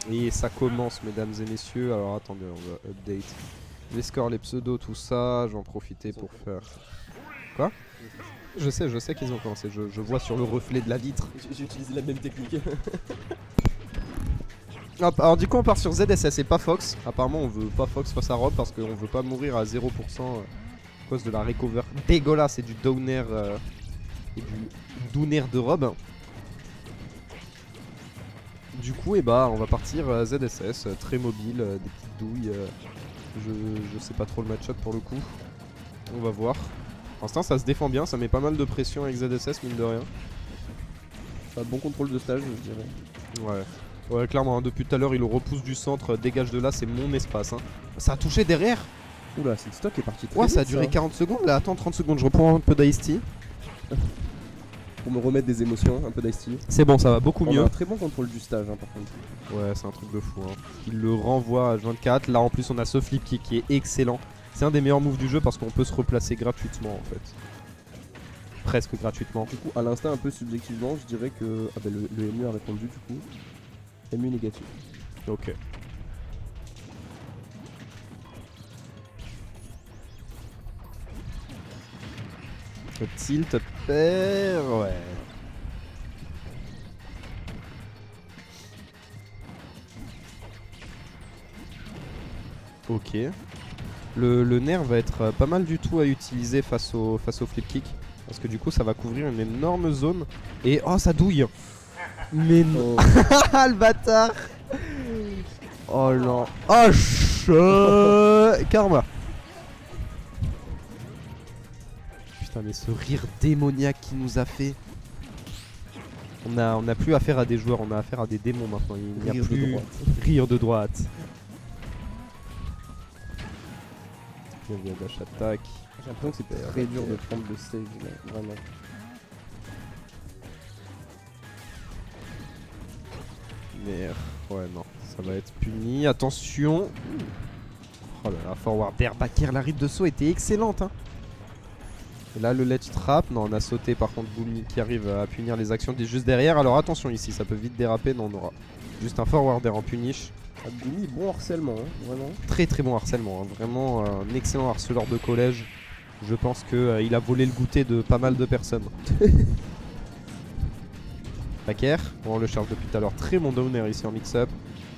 Et ça commence, mesdames et messieurs. Alors attendez, on va update les scores, les pseudos, tout ça. Je vais en profiter pour faire... Quoi? Je sais qu'ils ont commencé. Je vois sur le reflet de la vitre. J'ai utilisé la même technique. Hop, alors du coup on part sur ZSS et pas Fox. Apparemment on veut pas Fox face à Rob parce qu'on veut pas mourir à 0% à cause de la recover dégueulasse et du downer et du downer de Rob. Du coup et bah on va partir ZSS, très mobile, des petites douilles. Je sais pas trop le match-up pour le coup. On va voir. Pour l'instant ça se défend bien, ça met pas mal de pression avec ZSS mine de rien. Enfin, bon contrôle de stage je dirais. Ouais. Ouais, clairement, hein, depuis tout à l'heure, il le repousse du centre, dégage de là, c'est mon espace. Hein. Ça a touché derrière. Oula, cette stock est partie très Ouais, vite, ça a duré 40 secondes. Là, attends 30 secondes, je reprends un peu d'Ice Tea. Pour me remettre des émotions, un peu d'ice tea. C'est bon, ça va beaucoup On a mieux. un très bon contrôle du stage, hein, par contre. Ouais, c'est un truc de fou. Hein. Il le renvoie à 24. Là, en plus, on a ce flip kick qui est excellent. C'est un des meilleurs moves du jeu parce qu'on peut se replacer gratuitement, en fait. Presque gratuitement. Du coup, à l'instinct, un peu subjectivement, je dirais que ah bah, le MU a répondu, du coup. MU négatif. Ok. Le tilt pair, ouais. Ok. Le nerf va être pas mal du tout à utiliser face au flip kick. Parce que du coup ça va couvrir une énorme zone. Et oh ça douille. Mais non. Le bâtard. Oh non. Oh karma. Putain mais ce rire démoniaque qu'il nous a fait. On a plus affaire à des joueurs, on a affaire à des démons maintenant. Il n'y a plus rire de droite. Bien dash attaque. J'ai l'impression que c'était très dur de prendre le stage, là, vraiment. Merde, ouais non, ça va être puni. Attention. Oh là là, forward air back air, la ride de saut était excellente. Hein. Et là le ledge trap, non on a sauté par contre Boomy qui arrive à punir les actions juste derrière. Alors attention ici, ça peut vite déraper, non on aura juste un forward air en punish. Boomy, bon harcèlement, hein, vraiment. Très très bon harcèlement, hein. Vraiment un excellent harceleur de collège. Je pense qu'il a volé le goûter de pas mal de personnes. Back air, bon, on le charge depuis tout à l'heure, très bon downer ici en mix-up.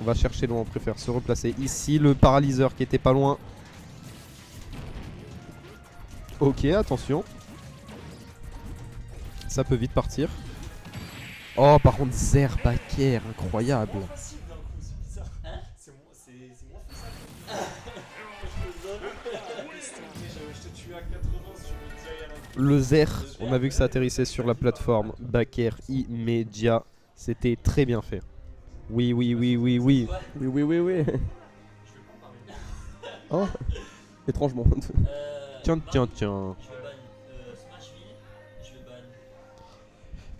On va chercher loin, on préfère se replacer ici. Le paralyseur qui était pas loin. Ok, attention. Ça peut vite partir. Oh, par contre, Zer back air, incroyable. Le Zer, on a vu que ça atterrissait sur la plateforme. Back air immédiat. C'était très bien fait. Oui, oui, oui, oui, oui. Oui, oui, oui, oui. Oh, étrangement. Tiens, tiens, tiens.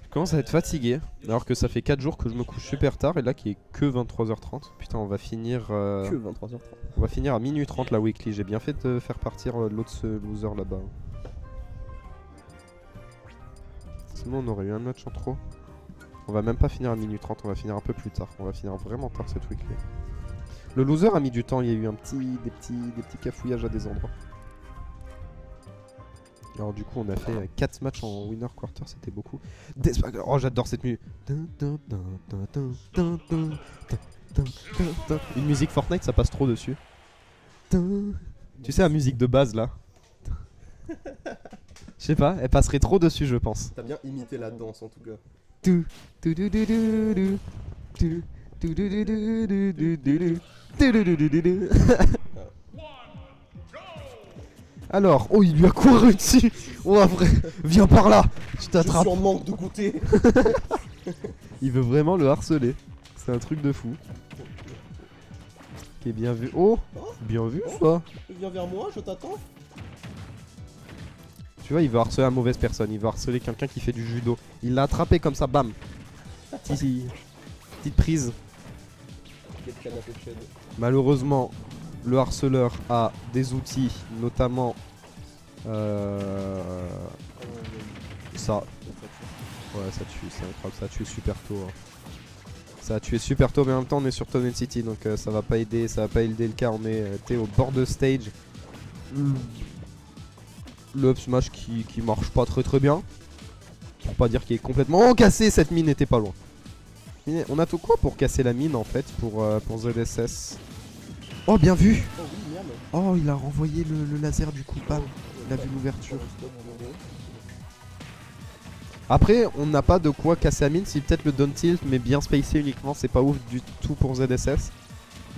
Je commence à être fatigué. Alors que ça fait 4 jours que je me couche super tard. Et là, qui est que 23h30. Putain, on va finir. Que 23h30. On va finir à minuit 30 la weekly. J'ai bien fait de faire partir l'autre loser là-bas. Sinon, on aurait eu un match en trop. On va même pas finir à minuit 30. On va finir un peu plus tard. On va finir vraiment tard cette weekly. Le loser a mis du temps. Il y a eu des petits cafouillages à des endroits. Alors du coup on a fait 4 matchs en winner quarter, c'était beaucoup. Oh j'adore cette musique. Une musique Fortnite ça passe trop dessus. Tu sais la musique de base là. Je sais pas, elle passerait trop dessus je pense. T'as bien imité la danse en tout cas. Alors, oh il lui a couru dessus. Oh vrai, viens par là. Je t'attrape. Je suis en manque de goûter. Il veut vraiment le harceler. C'est un truc de fou. Ok, bien vu. Oh, bien vu ça. Viens vers moi, je t'attends. Tu vois, il veut harceler la mauvaise personne. Il veut harceler quelqu'un qui fait du judo. Il l'a attrapé comme ça, bam. Petite prise. Malheureusement, le harceleur a des outils, notamment ça. Ouais, ça tue, c'est incroyable, ça tue super tôt. Hein. Ça a tué super tôt, mais en même temps on est sur Town City, donc ça va pas aider le cas. On est au bord de stage. Le up smash qui marche pas très bien. Pour pas dire qu'il est complètement cassé, cette mine était pas loin. On a tout quoi pour casser la mine en fait pour ZSS. Oh bien vu. Oh oui, merde. Oh il a renvoyé le laser du coup, bam. Il a vu l'ouverture. Après on n'a pas de quoi casser la mine, si peut-être le down tilt mais bien spacé uniquement, c'est pas ouf du tout pour ZSS.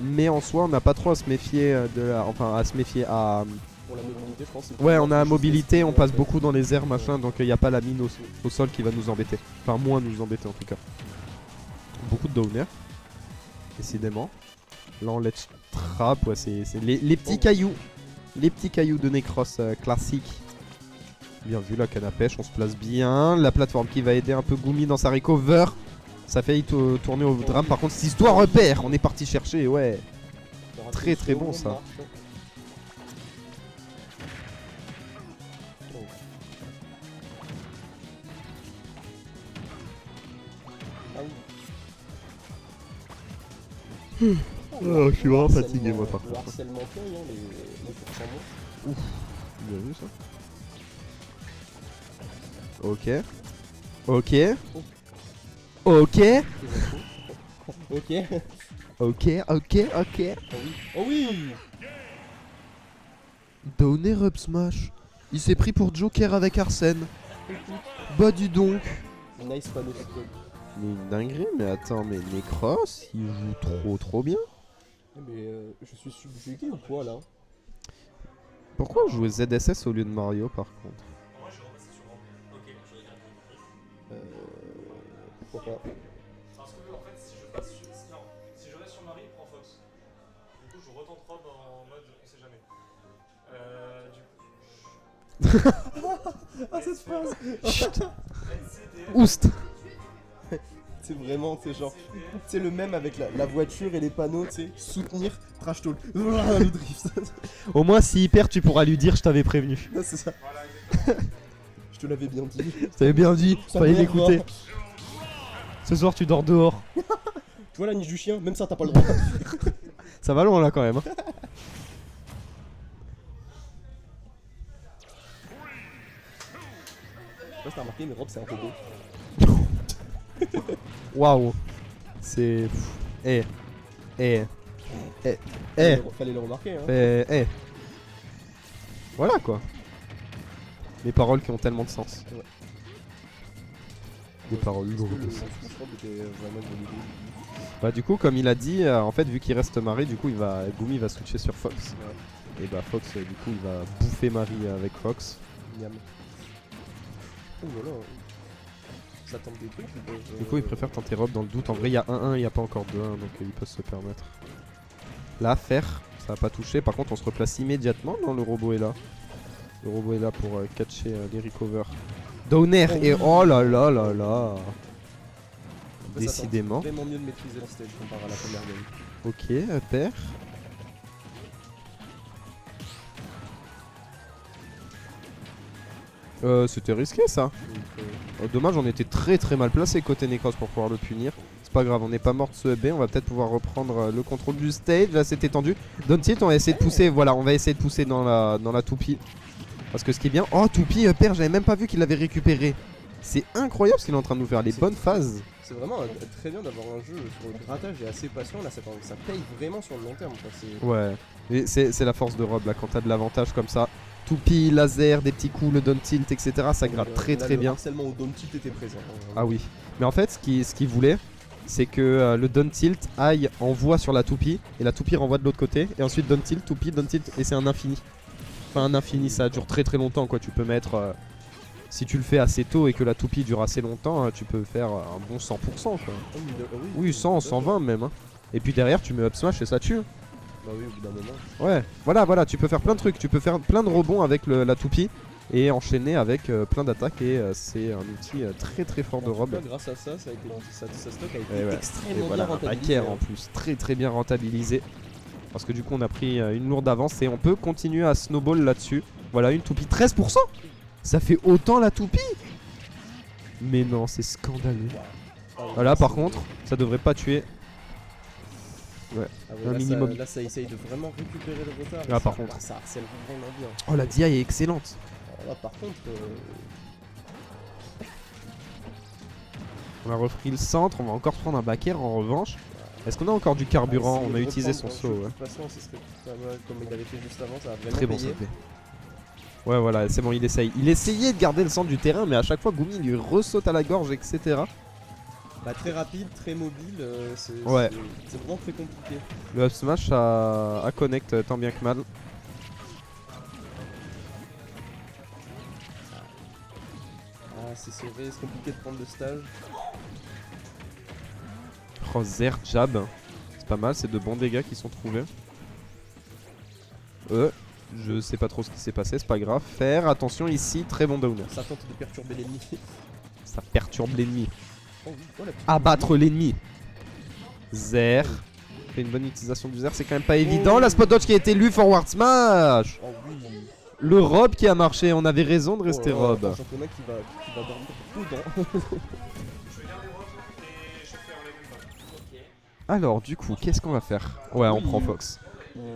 Mais en soi on n'a pas trop à se méfier à se méfier à... Pour la mobilité, je pense. Ouais, on a la mobilité, on passe beaucoup dans les airs machin, donc il n'y a pas la mine au sol qui va nous embêter. Enfin moins nous embêter en tout cas. Beaucoup de downer, décidément. Là on let's trap, ouais c'est les petits cailloux. Les petits cailloux de Necros classique. Bien vu la canne à pêche, on se place bien. La plateforme qui va aider un peu Gumi dans sa recover. Ça fait tourner au drame. Par contre, cette histoire repère, on est parti chercher, ouais. Très très bon ça. Oh, je suis vraiment fatigué moi par Le contre. harcèlement feuille, hein, les pourcents morts. Ouf, bien vu ça. Ok. Ok. Ok. Ok. Ok, ok, ok. Oh oui. Oh oui. Downer up smash. Il s'est pris pour Joker avec Arsène. Bah dis donc. Nice panneau. Mais une dinguerie, mais attends, mais Necros, il joue trop bien. Mais je suis subjugué ou quoi là? Pourquoi jouer ZSS au lieu de Mario par contre? Pourquoi pas? Parce que en fait si je reste sur Marie, il prend Fox. Du coup je retente Rob en mode on sait jamais. Ah cette phrase. Oust. C'est vraiment, c'est genre, c'est le même avec la voiture et les panneaux, tu sais, soutenir, trash talk, le drift. Au moins s'il perd tu pourras lui dire je t'avais prévenu. Non, c'est ça. Je te l'avais bien dit. Je t'avais bien dit, Ça fallait m'énerve, l'écouter. hein. Ce soir tu dors dehors. Tu vois la niche du chien, même ça t'as pas le droit. Ça va loin là quand même. Hein. Je sais pas si t'as remarqué, mais Rob c'est un robot. Waouh. C'est... Eh. Fallait le remarquer, hein. Voilà quoi. Les paroles qui ont tellement de sens. Ouais. Des paroles Est-ce que lourdes le de sens. Rob était vraiment une bonne idée? Bah du coup comme il a dit, en fait vu qu'il reste Marie, du coup Gumi va switcher sur Fox. Ouais. Et bah Fox du coup il va bouffer Marie avec Fox. Miam. Oh voilà. Ça tente des trucs. Du coup il préfère tenter Rob dans le doute. En vrai il y a 1-1, il n'y a pas encore 2-1 donc il peut se permettre. Là faire, ça va pas toucher. Par contre on se replace immédiatement dans le robot est là. Le robot est là pour catcher les recovers. Downer et oh là là là là. Décidément. C'est vraiment mieux de maîtriser le stage comparé à la première game. Ok, père. C'était risqué ça. Donc, Dommage, on était très mal placé côté Necros pour pouvoir le punir. C'est pas grave, on n'est pas mort de ce B. On va peut-être pouvoir reprendre le contrôle du stage. Là, c'est étendu. Don't it, on va essayer de pousser. Voilà, on va essayer de pousser dans la toupie. Parce que ce qui est bien. Oh, toupie, père, j'avais même pas vu qu'il l'avait récupéré. C'est incroyable ce qu'il est en train de nous faire. Les bonnes phases. c'est vraiment très bien d'avoir un jeu sur le grattage et assez patient. Là, ça paye vraiment sur le long terme. Quoi. Ouais. Et c'est la force de Rob là. Quand t'as de l'avantage comme ça. Toupie, laser, des petits coups, le down tilt, etc. Ça gratte très bien. Le harcèlement au down tilt était présent. Ah oui. Mais en fait, ce qu'il voulait, c'est que le down tilt aille envoie sur la toupie et la toupie renvoie de l'autre côté. Et ensuite down tilt, toupie, down tilt. Et c'est un infini. Enfin, un infini, ça dure très longtemps quoi. Tu peux mettre. Si tu le fais assez tôt et que la toupie dure assez longtemps, tu peux faire un bon 100% quoi. Oui, 100, 120 même. Hein. Et puis derrière, tu mets up smash et ça tue. Bah oui, au bout d'un moment. Ouais, voilà, tu peux faire plein de trucs. Tu peux faire plein de rebonds avec la toupie et enchaîner avec plein d'attaques. Et c'est un outil très fort de Rob. Grâce à ça, ça a été, sa stock a été Et ouais. extrêmement Et voilà, bien un rentabilisé. backer en plus, très bien rentabilisé. Parce que du coup, on a pris une lourde avance et on peut continuer à snowball là-dessus. Voilà, une toupie 13%. Ça fait autant la toupie. Mais non, c'est scandaleux. Ah oui, Voilà, par c'est- contre, ça devrait pas tuer. Ah ouais, un là, minimum. là, ça essaye de vraiment récupérer le retard. Ah, et par ça- contre. Ça harcèle vraiment bien. Oh, la DI est excellente. Alors là, par contre, On a repris le centre, on va encore prendre un back air en revanche. Est-ce qu'on a encore du carburant? essayer On a de utilisé son reprendre saut, un jeu, ouais. De toute façon, ce serait pas mal comme il avait fait juste avant, ça va vraiment Très bon payer. ça fait. Ouais, voilà, c'est bon, il essaye. Il essayait de garder le centre du terrain, mais à chaque fois, Gumi lui ressaute à la gorge, etc. Bah, très rapide, très mobile, Ouais. c'est vraiment très compliqué. Le up smash à connect tant bien que mal. Ah, c'est serré, c'est compliqué de prendre le stage. Oh, Zer, jab. C'est pas mal, c'est de bons dégâts qui sont trouvés. Je sais pas trop ce qui s'est passé, c'est pas grave. Faire attention ici, très bon downer. Ça tente de perturber l'ennemi. Ça perturbe l'ennemi. Oh oui, oh, la petite Abattre l'ennemi. Zer. Fait une bonne utilisation du Zer, c'est quand même pas évident. La spot dodge qui a été lue, forward smash. Oh oui. Le Rob qui a marché, on avait raison de rester Oh là là, Rob. un championnat qui va dormir dedans. Je vais garder Rob et je vais faire les mêmes balles. Alors du coup, qu'est-ce qu'on va faire? Ouais, on Oui. prend Fox.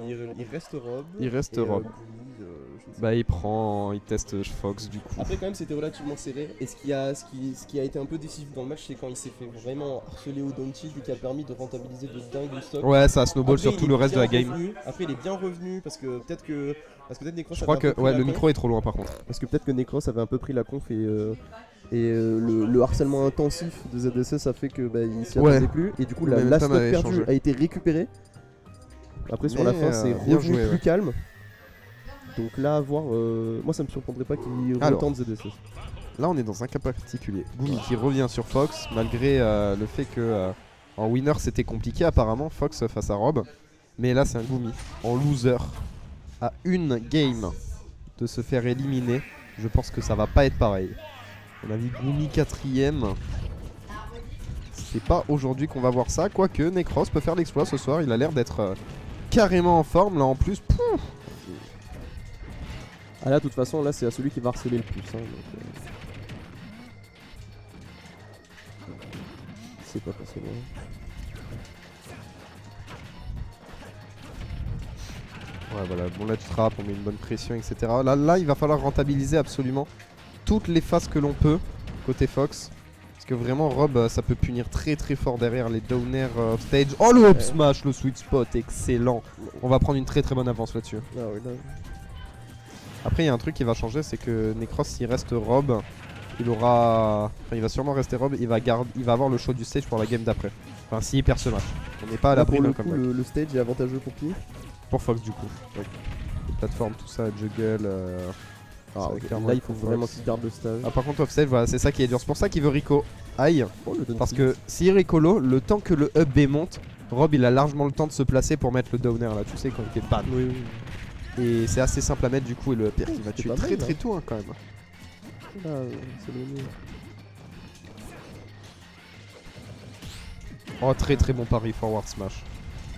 Il reste Rob. Il reste et, Rob. Gumi, je ne sais Bah il teste Fox du coup. Après quand même c'était relativement serré et ce qui a été un peu décisif dans le match c'est quand il s'est fait vraiment harceler au down tilt et qui a permis de rentabiliser de dingue le stock. Ouais, ça snowball Après, sur il tout est le reste de la bien game. revenu. Après il est bien revenu parce que peut-être Necros Je crois que ouais, le micro est trop loin par contre. Parce que peut-être que Necros avait un peu pris la conf et le harcèlement intensif de ZSS a fait que il s'y Ouais. attendait plus et du coup Le la momentum stock avait perdue changé. a été récupérée. Après sur Mais, la fin c'est bien revenu joué, plus ouais. calme. Donc là à voir, moi ça me surprendrait pas qu'il Alors. retente ZSS. Là on est dans un cas particulier. Gumi qui revient sur Fox malgré le fait que en winner c'était compliqué apparemment Fox face à Rob. Mais là c'est un Gumi en loser à une game de se faire éliminer. Je pense que ça va pas être pareil. On a vu Gumi 4ème. C'est pas aujourd'hui qu'on va voir ça. Quoique Necros peut faire l'exploit ce soir. Il a l'air d'être carrément en forme là en plus. Pouf. Ah là de toute façon là c'est à celui qui va harceler le plus hein, donc, c'est pas passé loin. Ouais voilà, bon là tu frappes, on met une bonne pression etc. Là il va falloir rentabiliser absolument toutes les phases que l'on peut côté Fox. Parce que vraiment Rob ça peut punir très très fort derrière les downers off stage. Oh le up smash, le sweet spot, excellent. On va prendre une très très bonne avance là-dessus. Ah oui, là. Après il y a un truc qui va changer, c'est que Necros s'il reste Rob, il aura... Enfin il va sûrement rester Rob, il va avoir le show du stage pour la game d'après. Enfin s'il perd ce match. On n'est pas à Là, l'abri pour d'un le coup comeback. le stage est avantageux pour qui? Pour Fox du coup. Ouais. Les plateformes, tout ça, juggle... Ah, ça, ok. clairement, Là il il faut faut vraiment Fox. qu'il garde le stage. Ah par contre offstage, voilà, c'est ça qui est dur. C'est pour ça qu'il veut Rico aïe. Oh, le down Parce tilt. que si Rico low, le temps que le up B monte, Rob il a largement le temps de se placer pour mettre le downer là, tu sais quand il fait pan. Oui, oui. Et c'est assez simple à mettre du coup et le up air qui va c'est tuer pas très mal, très hein. tôt hein, quand même. Là, c'est le mieux. Oh très très bon pari forward smash.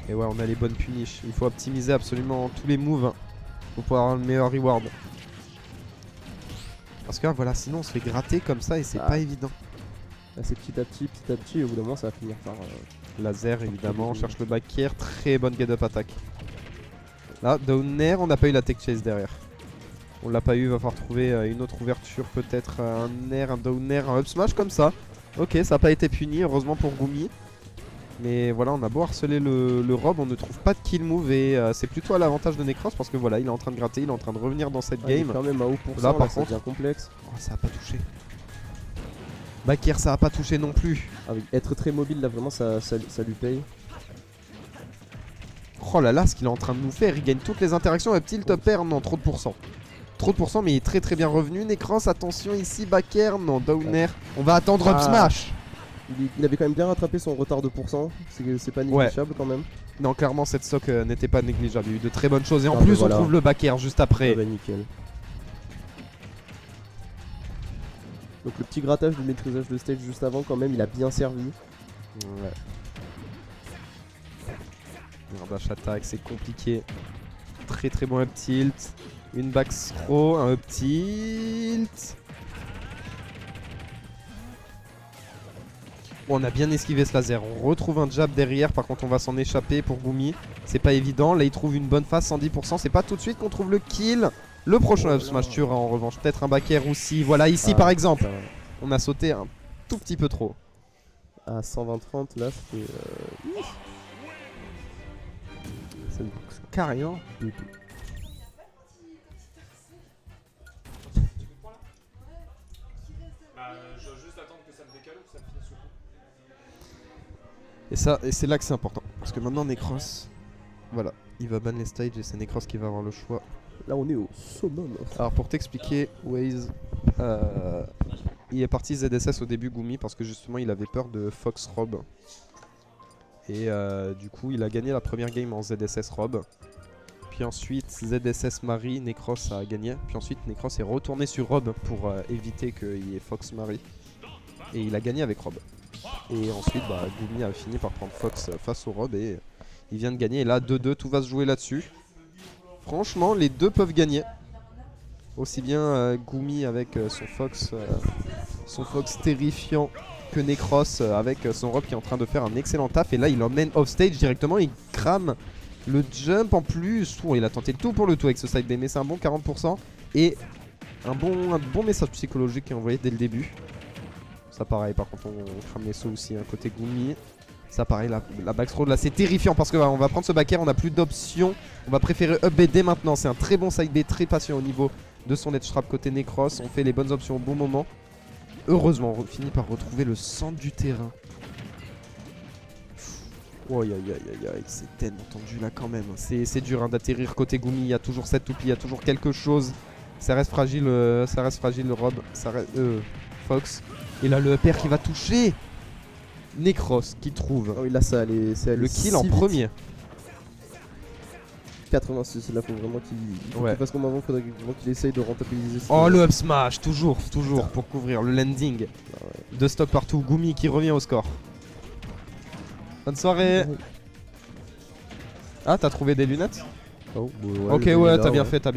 Et ouais on a les bonnes punish. Il faut optimiser absolument tous les moves hein, pour pouvoir avoir le meilleur reward. Parce que voilà sinon on se fait gratter comme ça et c'est Ah. pas évident. Là c'est petit à petit, et au bout d'un moment ça va finir par. Laser évidemment, on cherche le back air, très bonne get up attaque. Là, down air, on n'a pas eu la tech chase derrière. On l'a pas eu, va falloir trouver une autre ouverture, peut-être un air, un down air, un up smash comme ça. Ok, ça n'a pas été puni, heureusement pour Gumi. Mais voilà, on a beau harceler le Rob, on ne trouve pas de kill move et c'est plutôt à l'avantage de Necros parce que voilà, il est en train de gratter, il est en train de revenir dans cette Il est game. quand même à haut pour Là, ça, par ça contre- devient complexe. Oh, ça a pas touché. Back air, ça a pas touché non plus. Ah oui, être très mobile là vraiment ça lui paye. Oh là là, ce qu'il est en train de nous faire, il gagne toutes les interactions up tilt, up air, non, trop de pourcents. Trop de pourcents, mais il est très très bien revenu. Necros, attention ici, back air, non, down air. On va attendre up Ah. smash. Il avait quand même bien rattrapé son retard de pourcent, c'est pas négligeable quand même. Non, clairement, cette stock n'était pas négligeable. Il y a eu de très bonnes choses. Et en Ah, plus, bah voilà. on trouve le back air juste après. Ah bah nickel. Donc le petit grattage du maîtrisage de stage juste avant quand même, il a bien servi. Ouais. Dash attack, c'est compliqué. Très très bon up tilt. Une back throw, un up tilt. Bon, on a bien esquivé ce laser. On retrouve un jab derrière. Par contre, on va s'en échapper pour Gumi. C'est pas évident. Là, il trouve une bonne phase, 110%. C'est pas tout de suite qu'on trouve le kill. Le prochain up smash tuera en revanche. Peut-être un back air aussi. Voilà, ici par exemple. putain. On a sauté un tout petit peu trop. À 120-30, là, c'était. C'est carrément. Du tout. Bah, je dois juste attendre que ça me décale ou que ça me finisse au coup. Et c'est là que c'est important. Parce que maintenant, Necros. Voilà. Il va ban les stages et c'est Necros qui va avoir le choix. Là, on est au summum. Alors pour t'expliquer, Waze, il est parti ZSS au début Gumi parce que justement il avait peur de Fox Rob. Et du coup il a gagné la première game en ZSS Rob. Puis ensuite ZSS Marie, Necros a gagné. Puis ensuite Necros est retourné sur Rob pour éviter qu'il y ait Fox Marie. Et il a gagné avec Rob. Et ensuite bah, Gumi a fini par prendre Fox face au Rob et il vient de gagner. Et là 2-2, tout va se jouer là-dessus. Franchement, les deux peuvent gagner. Aussi bien Gumi avec son Fox terrifiant que Necros avec son Rob qui est en train de faire un excellent taf. Et là, il emmène offstage directement. Il crame le jump en plus. Oh, il a tenté le tout pour le tout avec ce side B, mais c'est un bon 40%. Et un bon message psychologique qui est envoyé dès le début. Ça, pareil, par contre, on crame les sauts aussi, côté Gumi. Ça pareil, la backthrow là c'est terrifiant parce que on va prendre ce back air, on n'a plus d'options. On va préférer up B dès maintenant, c'est un très bon side B, très patient au niveau de son edge trap côté Necros. On fait les bonnes options au bon moment. Heureusement, on finit par retrouver le centre du terrain. Oh aïe aïe aïe aïe, c'est tellement tendu là quand même. C'est dur d'atterrir côté Gumi, il y a toujours cette toupie, il y a toujours quelque chose. Ça reste fragile le Rob, ça reste, Fox. Et là le up air qui va toucher Necros qui trouve Oh, là, ça allait, le kill en si vite. premier. 86, là, faut vraiment qu'il Ouais. fasse comme avant, faudrait vraiment qu'il essaye de rentabiliser. Oh le up smash, toujours pour couvrir le landing. De stock partout, Gumi qui revient au score. Bonne soirée. Ah, t'as trouvé des lunettes? Oh, Ok, ouais, t'as bien fait,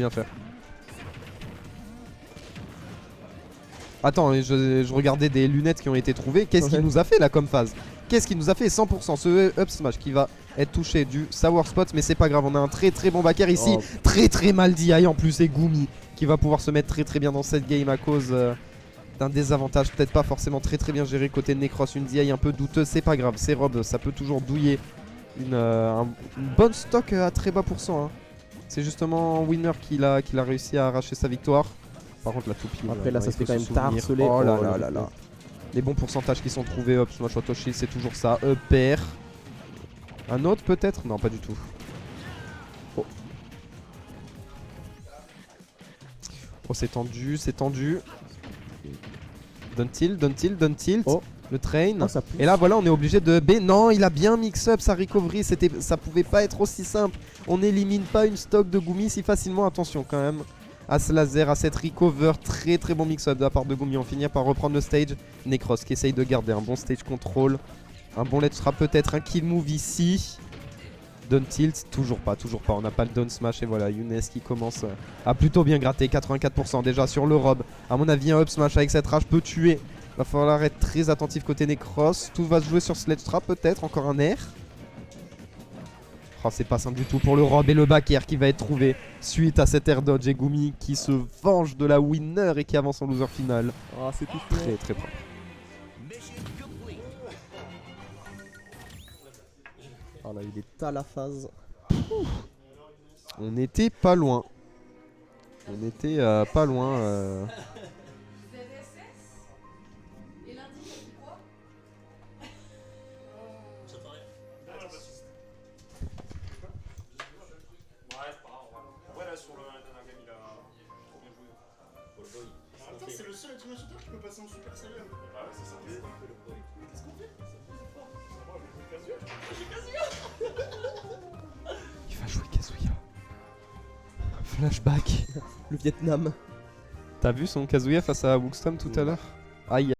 Attends, je regardais des lunettes qui ont été trouvées. Qu'est-ce qu'il nous a fait là comme phase? Qu'est-ce qu'il nous a fait? 100% ce up smash qui va être touché du sour spot, mais c'est pas grave, on a un très très bon backer ici. Oh. Très mal DI en plus, et Gumi qui va pouvoir se mettre très bien dans cette game à cause d'un désavantage peut-être pas forcément très bien géré côté de Necros. Une DI un peu douteuse, c'est pas grave, c'est Rob, ça peut toujours douiller une bonne stock à très bas pourcent. C'est justement Winner qui a réussi à arracher sa victoire. Par contre la toupie. Après là, ça se fait quand même souvenir. harceler. Oh là là. Les bons pourcentages qui sont trouvés, hop, smash auto shield, c'est toujours ça. Pair. Un autre peut-être? Non, pas du tout. Oh, c'est tendu, Don't tilt. Oh. Le train. Oh, ça pousse. Et là voilà, on est obligé de B. Non, il a bien mix up sa recovery, ça pouvait pas être aussi simple. On n'élimine pas une stock de Gumi si facilement, attention quand même. À ce laser, à cette recover, très bon mix-up de la part de Gumi. On finit par reprendre le stage. Necros qui essaye de garder un bon stage control. Un bon let's trap peut-être, un kill move ici. Down tilt, toujours pas. On n'a pas le down smash et voilà, Younes qui commence à plutôt bien gratter. 84% déjà sur le Rob. À mon avis, un up smash avec cette rage peut tuer. Va falloir être très attentif côté Necros. Tout va se jouer sur Sledge Trap peut-être, encore un air. Oh, c'est pas simple du tout pour le Rob et le back air qui va être trouvé suite à cet air dodge. Et Gumi qui se venge de la winner et qui avance en loser final. Ah, c'est tout Très propre. Ah là, il est à la phase. On n'était pas loin. Pas loin. Sur le dernier game, il a trop bien joué. Attends, c'est le seul être humain shooter qui peut passer en super saiyan. Ah ouais, c'est ça. Qu'est-ce qu'on fait? Il va jouer Kazuya. Flashback. Le Vietnam. T'as vu son Kazuya face à Wookstorm tout à l'heure? Aïe.